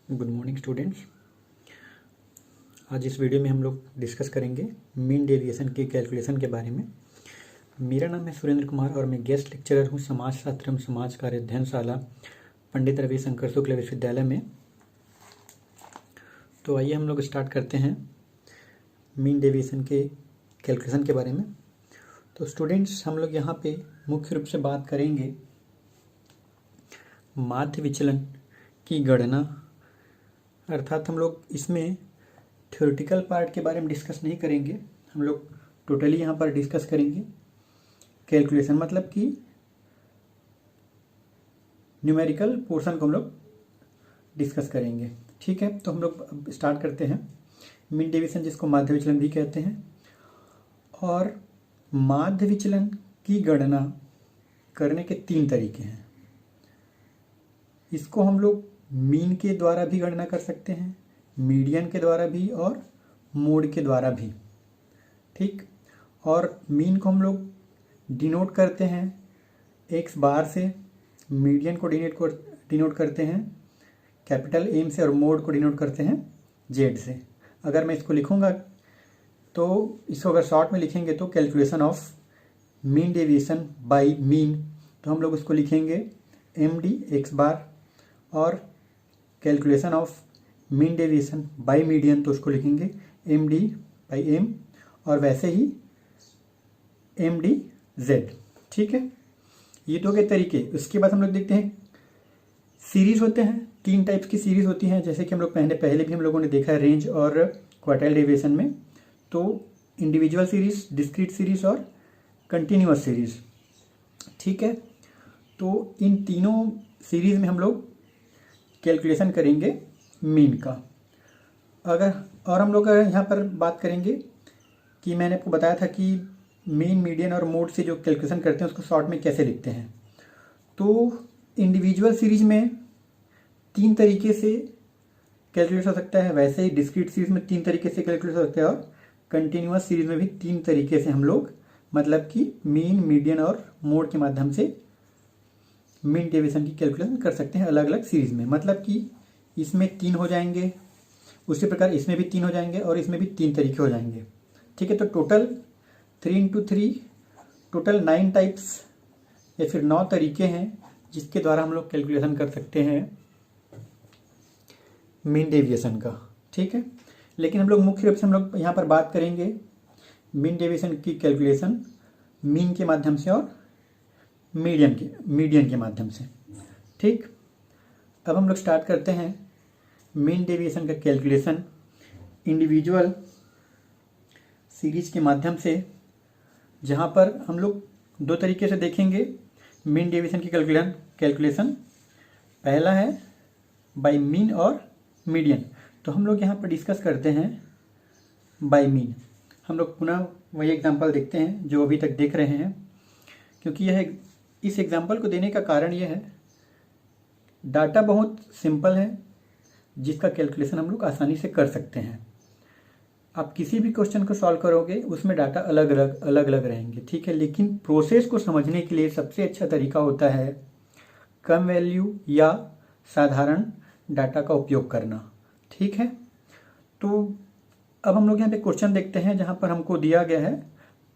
Good morning students. आज इस video में हम लोग डिस्कस करेंगे मीन डेविएशन की कैलकुलेशन के बारे में। मेरा नाम है सुरेंद्र कुमार और मैं गेस्ट लेक्चरर हूँ समाजशास्त्र एवं समाज कार्य अध्ययनशाला पंडित रविशंकर शुक्ल विश्वविद्यालय में। तो आइए हम लोग स्टार्ट करते हैं मीन डेविएशन के कैलकुलेशन के बारे में। तो स्टूडेंट्स, हम लोग यहाँ पे मुख्य रूप से बात करेंगे माध्य विचलन की गणना, अर्थात हम लोग इसमें थ्योरेटिकल पार्ट के बारे में डिस्कस नहीं करेंगे। हम लोग टोटली यहाँ पर डिस्कस करेंगे कैलकुलेशन, मतलब कि न्यूमेरिकल पोर्शन को हम लोग डिस्कस करेंगे। ठीक है, तो हम लोग अब स्टार्ट करते हैं। मीन डेविएशन जिसको माध्य विचलन भी कहते हैं, और माध्य विचलन की गणना करने के 3 तरीके हैं। इसको हम लोग मीन के द्वारा भी गणना कर सकते हैं, मीडियन के द्वारा भी और मोड के द्वारा भी। ठीक, और मीन को हम लोग डिनोट करते हैं एक्स बार से, मीडियन को डिनोट करते हैं कैपिटल एम से, और मोड को डिनोट करते हैं जेड से। अगर मैं इसको लिखूंगा तो इसको अगर शॉर्ट में लिखेंगे तो calculation of mean deviation by mean, तो हम लोग उसको लिखेंगे एम डी एक्स बार, और calculation of mean deviation by median तो उसको लिखेंगे एम डी बाई एम, और वैसे ही एम डी जेड। ठीक है, ये तो के तरीके। उसके बाद हम लोग देखते हैं सीरीज होते हैं, 3 टाइप्स की सीरीज होती हैं, जैसे कि हम लोग पहले भी हम लोगों ने देखा है रेंज और क्वार्टाइल डेविएशन में। तो इंडिविजुअल सीरीज, डिस्क्रीट सीरीज और कंटिन्यूअस सीरीज। ठीक है, तो इन तीनों सीरीज में हम लोग कैलकुलेशन करेंगे मीन का। और हम लोग यहाँ पर बात करेंगे कि मैंने आपको बताया था कि मीन, मीडियन और मोड से जो कैलकुलेशन करते हैं उसको शॉर्ट में कैसे लिखते हैं। तो इंडिविजुअल सीरीज में 3 तरीके से कैलकुलेट हो सकता है, वैसे ही डिस्क्रीट सीरीज में 3 तरीके से कैलकुलेट हो सकता है, और कंटिन्यूअस सीरीज में भी 3 तरीके से हम लोग, मतलब कि मीन, मीडियन और मोड के माध्यम से मीन डेविएशन की कैलकुलेशन कर सकते हैं अलग अलग सीरीज में। मतलब कि इसमें 3 हो जाएंगे, उसी प्रकार इसमें भी 3 हो जाएंगे, और इसमें भी 3 तरीके हो जाएंगे। ठीक है, तो टोटल 3 × 3 टोटल 9 टाइप्स या फिर 9 तरीके हैं जिसके द्वारा हम लोग कैलकुलेशन कर सकते हैं मीन डेविएशन का। ठीक है, लेकिन हम लोग मुख्य रूप से हम लोग यहाँ पर बात करेंगे मीन डेविएशन की कैलकुलेशन मीन के माध्यम से और मीडियन के माध्यम से। ठीक, अब हम लोग स्टार्ट करते हैं मीन डेविएशन का कैलकुलेशन इंडिविजुअल सीरीज के माध्यम से, जहाँ पर हम लोग 2 तरीके से देखेंगे मीन डेविएशन की कैलकुलेशन। पहला है बाय मीन और मीडियन। तो हम लोग यहाँ पर डिस्कस करते हैं बाय मीन। हम लोग पुनः वही एग्जांपल देखते हैं जो अभी तक देख रहे हैं, क्योंकि इस एग्जांपल को देने का कारण यह है, डाटा बहुत सिंपल है जिसका कैलकुलेशन हम लोग आसानी से कर सकते हैं। आप किसी भी क्वेश्चन को सॉल्व करोगे उसमें डाटा अलग अलग रहेंगे। ठीक है, लेकिन प्रोसेस को समझने के लिए सबसे अच्छा तरीका होता है कम वैल्यू या साधारण डाटा का उपयोग करना। ठीक है, तो अब हम लोग यहाँ पे क्वेश्चन देखते हैं जहाँ पर हमको दिया गया है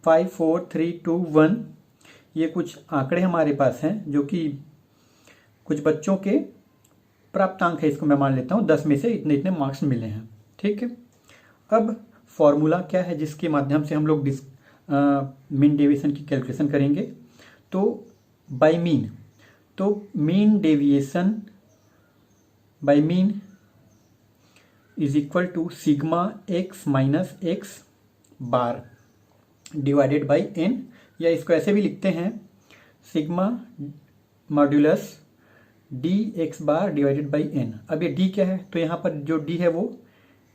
5 4 3 2 1। ये कुछ आंकड़े हमारे पास हैं जो कि कुछ बच्चों के प्राप्तांक है, इसको मैं मान लेता हूँ 10 में से इतने इतने मार्क्स मिले हैं। ठीक है, अब फॉर्मूला क्या है जिसके माध्यम से हम लोग मीन डेविएशन की कैलकुलेशन करेंगे। तो बाय मीन, तो mean deviation by mean is equal to sigma X minus X bar divided by N, या इसको ऐसे भी लिखते हैं sigma modulus D X bar divided by N. अब ये डी क्या है, तो यहाँ पर जो डी है वो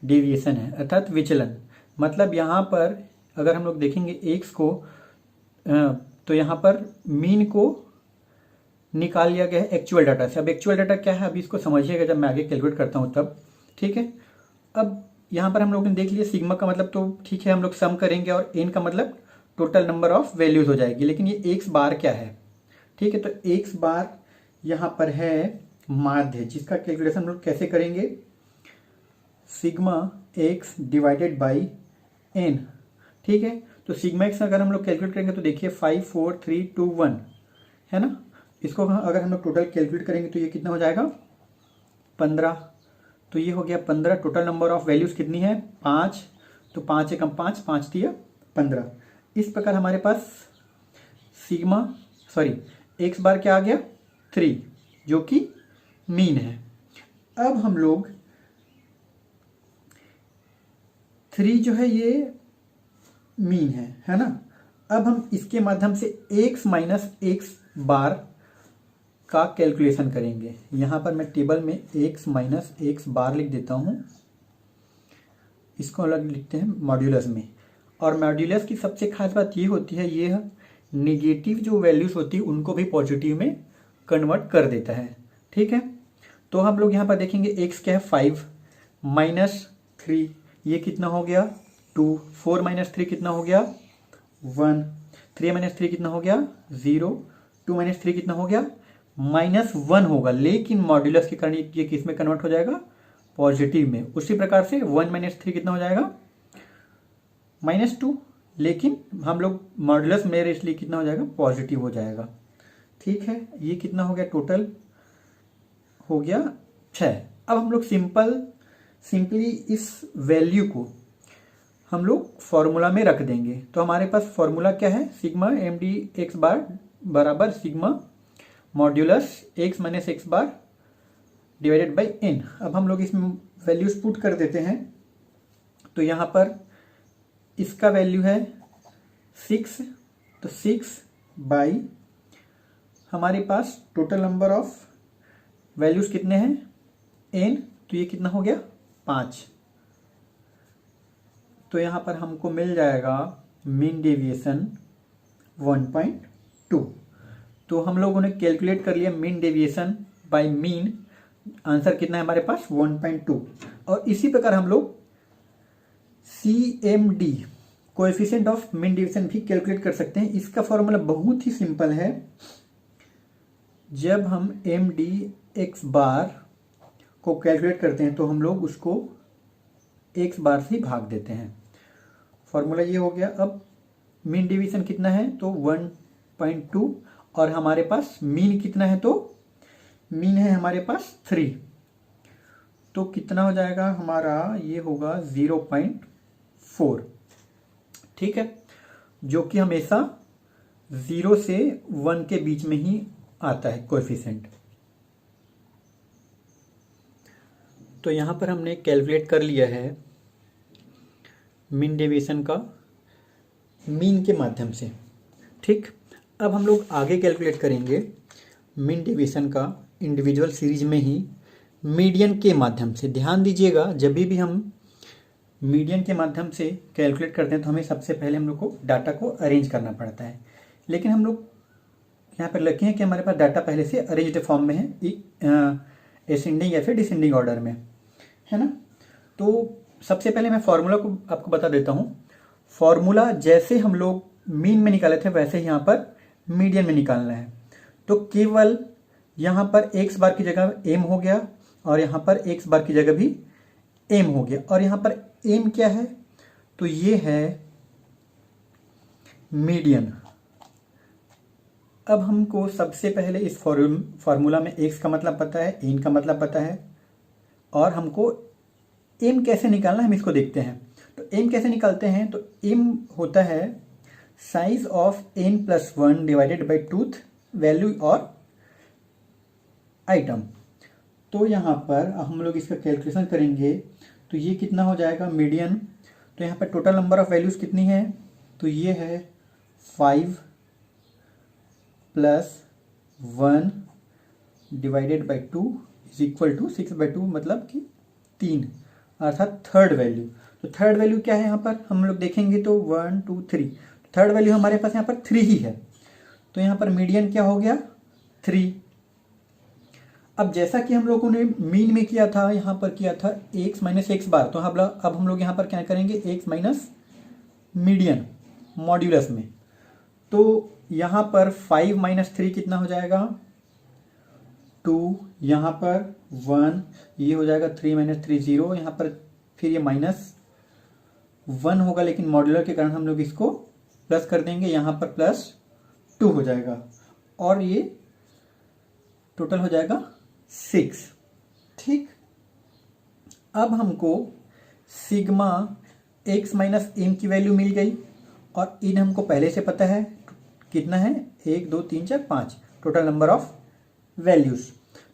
डेविएशन है, अर्थात विचलन। मतलब यहाँ पर अगर हम लोग देखेंगे एक्स को, तो यहाँ पर मीन को निकाल लिया गया है एक्चुअल डाटा से। अब एक्चुअल डाटा क्या है, अभी इसको समझिएगा जब मैं आगे कैलकुलेट करता हूँ तब। ठीक है, अब यहाँ पर हम लोग ने देख लिया सिग्मा का मतलब, तो ठीक है हम लोग सम करेंगे, और एन का मतलब टोटल नंबर ऑफ वैल्यूज हो जाएगी। लेकिन ये एक्स बार क्या है, ठीक है, तो एक्स बार यहाँ पर है माध्य, जिसका कैलकुलेशन हम लोग कैसे करेंगे, sigma X divided by N. ठीक है, तो सिग्मा एक्स अगर हम लोग कैलकुलेट करेंगे तो देखिए 5 4 3 2 1 है ना। इसको अगर हम लोग टोटल कैलकुलेट करेंगे तो ये कितना हो जाएगा 15। तो ये हो गया 15। टोटल नंबर ऑफ वैल्यूज कितनी है 5, तो 5 एकम 5, 5 दिया 15। इस प्रकार हमारे पास सिग्मा एक्स बार क्या आ गया 3, जो कि मीन है। अब हम लोग 3 जो है ये मीन है ना। अब हम इसके माध्यम से x माइनस एक्स बार का कैलकुलेशन करेंगे। यहां पर मैं टेबल में x माइनस एक्स बार लिख देता हूं, इसको अलग लिखते हैं मॉड्यूलस में। और मॉड्यूलस की सबसे खास बात ये होती है, ये निगेटिव जो वैल्यूज होती है उनको भी पॉजिटिव में कन्वर्ट कर देता है। ठीक है, तो हम लोग यहाँ पर देखेंगे x क्या है 5 माइनस 3, ये कितना हो गया 2, 4 माइनस 3 कितना हो गया 1, 3 माइनस 3 कितना हो गया 0, 2 माइनस 3 कितना हो गया -1 होगा, लेकिन मॉड्यूलस के कारण ये किस में कन्वर्ट हो जाएगा पॉजिटिव में। उसी प्रकार से 1 माइनस 3 कितना हो जाएगा -2, लेकिन हम लोग मॉड्यूलस मेरे इसलिए कितना हो जाएगा पॉजिटिव हो जाएगा। ठीक है, ये कितना हो गया टोटल हो गया 6। अब हम लोग सिंपली इस वैल्यू को हम लोग फॉर्मूला में रख देंगे। तो हमारे पास फॉर्मूला क्या है, sigma M D X bar बराबर sigma modulus X minus X bar divided by N. अब हम लोग इसमें वैल्यूज पुट कर देते हैं। तो यहाँ पर इसका वैल्यू है 6, तो 6 बाई हमारे पास टोटल नंबर ऑफ वैल्यूज कितने हैं n, तो ये कितना हो गया 5। तो यहाँ पर हमको मिल जाएगा मीन डेविएशन 1.2। तो हम लोगों ने कैलकुलेट कर लिया mean deviation by mean, answer कितना है हमारे पास 1.2। और इसी प्रकार हम लोग CMD coefficient of mean deviation भी कैलकुलेट कर सकते हैं। इसका फॉर्मूला बहुत ही सिंपल है। जब हम MD एक्स बार को कैलकुलेट करते हैं तो हम लोग उसको एक्स बार से भाग देते हैं। फॉर्मूला ये हो गया। अब मीन डिवीजन कितना है तो 1.2, और हमारे पास मीन कितना है तो मीन है हमारे पास 3, तो कितना हो जाएगा हमारा ये होगा 0.4। ठीक है, जो कि हमेशा 0 से 1 के बीच में ही आता है कोएफिशिएंट। तो यहाँ पर हमने कैलकुलेट कर लिया है मीन डेविएशन का मीन के माध्यम से। ठीक, अब हम लोग आगे कैलकुलेट करेंगे मीन डेविएशन का इंडिविजुअल सीरीज में ही मीडियन के माध्यम से। ध्यान दीजिएगा, जब भी हम मीडियन के माध्यम से कैलकुलेट करते हैं तो हमें सबसे पहले हम लोग को डाटा को अरेंज करना पड़ता है। लेकिन हम लोग यहाँ पर लिखे हैं कि हमारे पास डाटा पहले से अरेंज्ड फॉर्म में है, एसेंडिंग या फिर डिसेंडिंग ऑर्डर में, है ना। तो सबसे पहले मैं फॉर्मूला को आपको बता देता हूँ। फॉर्मूला जैसे हम लोग मीन में निकाले थे वैसे ही यहाँ पर मीडियन में निकालना है। तो केवल यहाँ पर एक्स बार की जगह एम हो गया और यहाँ पर एक्स बार की जगह भी एम हो गया। और यहाँ पर एम क्या है तो ये है मीडियन। अब हमको सबसे पहले इस फॉर्मूला में एक्स का मतलब पता है, एन का मतलब पता है, और हमको एम कैसे निकालना है हम इसको देखते हैं। तो एम कैसे निकालते हैं, तो एम होता है size of n+1 divided by tooth value और आइटम। तो यहाँ पर हम लोग इसका कैलकुलेशन करेंगे तो ये कितना हो जाएगा मीडियन। तो यहाँ पर टोटल नंबर ऑफ वैल्यूज कितनी है तो ये है 5 + 1 divided by 2 is equal to 6/2, मतलब कि 3, अर्थात थर्ड वैल्यू। तो थर्ड वैल्यू क्या है यहाँ पर हम लोग देखेंगे तो 1 2 3, थर्ड वैल्यू हमारे पास यहाँ पर 3 ही है। तो यहाँ पर मीडियन क्या हो गया 3। अब जैसा कि हम लोगों ने मीन में किया था, यहाँ पर किया था x माइनस एक्स बार, तो अब हम लोग यहाँ पर क्या करेंगे x माइनस मीडियन मॉड्यूलस में। तो यहाँ पर 5 - 3 कितना हो जाएगा यहाँ पर 1, ये हो जाएगा 3 - 3 0, यहाँ पर फिर ये -1 होगा, लेकिन मॉड्यूलर के कारण हम लोग इसको प्लस कर देंगे, यहाँ पर +2 हो जाएगा और ये टोटल हो जाएगा 6। ठीक, अब हमको सिग्मा x - m की वैल्यू मिल गई और इन हमको पहले से पता है कितना है, 1 2 3 4 5 टोटल नंबर ऑफ वैल्यूज।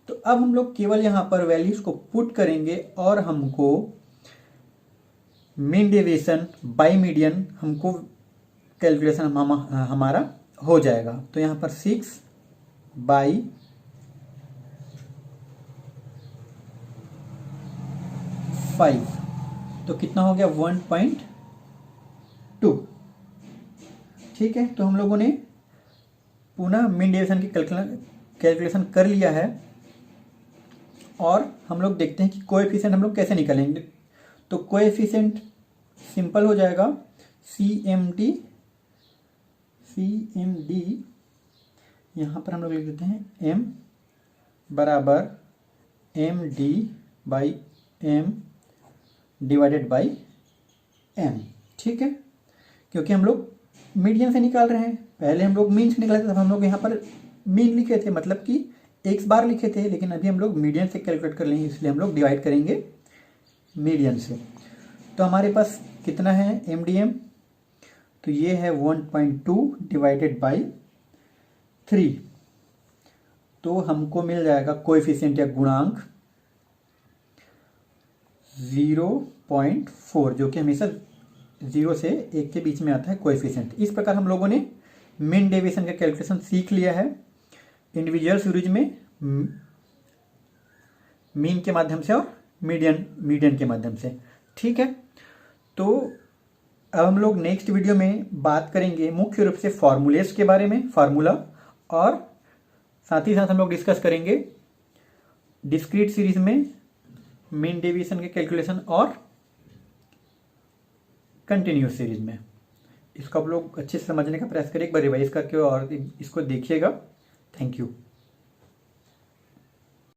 तो अब हम लोग केवल यहाँ पर वैल्यूज को पुट करेंगे और हमको मीन डेविएशन बाय मीडियन हमको कैलकुलेशन हमारा हो जाएगा। तो यहाँ पर 6/5 तो कितना हो गया, 1.2। ठीक है, तो हम लोगों ने पुनः मीन डेविएशन की कैलकुलेशन कर लिया है और हम लोग देखते हैं कि कोएफिशिएंट हम लोग कैसे निकालेंगे। तो कोएफिशिएंट सिंपल हो जाएगा, CMD यहाँ पर हम लोग लिख देते हैं M बराबर MD/M डिवाइडेड बाई M। ठीक है, क्योंकि हम लोग मीडियन से निकाल रहे हैं, पहले हम लोग मीन से निकाले थे तब हम लोग यहाँ पर मीन लिखे थे, मतलब कि x बार लिखे थे, लेकिन अभी हम लोग मीडियन से कैलकुलेट कर लेंगे, इसलिए हम लोग डिवाइड करेंगे मीडियन से। तो हमारे पास कितना है MDM, तो ये है 1.2 डिवाइडेड बाई 3, तो हमको मिल जाएगा कोएफिशिएंट या गुणांक 0.4, जो कि हमेशा 0 से 1 के बीच में आता है कोएफिशिएंट। इस प्रकार हम लोगों ने मीन डेविएशन का कैलकुलेशन सीख लिया है इंडिविजुअल सीरीज में मीन के माध्यम से और मीडियन के माध्यम से। ठीक है, तो अब हम लोग नेक्स्ट वीडियो में बात करेंगे मुख्य रूप से फॉर्मूलेस के बारे में, फार्मूला, और साथ ही साथ हम लोग डिस्कस करेंगे डिस्क्रीट सीरीज में मीन डेविएशन के कैलकुलेशन और कंटिन्यूस सीरीज में। इसको आप लोग अच्छे से समझने का प्रयास करें, एक बार रिवाइज करके और इसको देखिएगा। Thank you.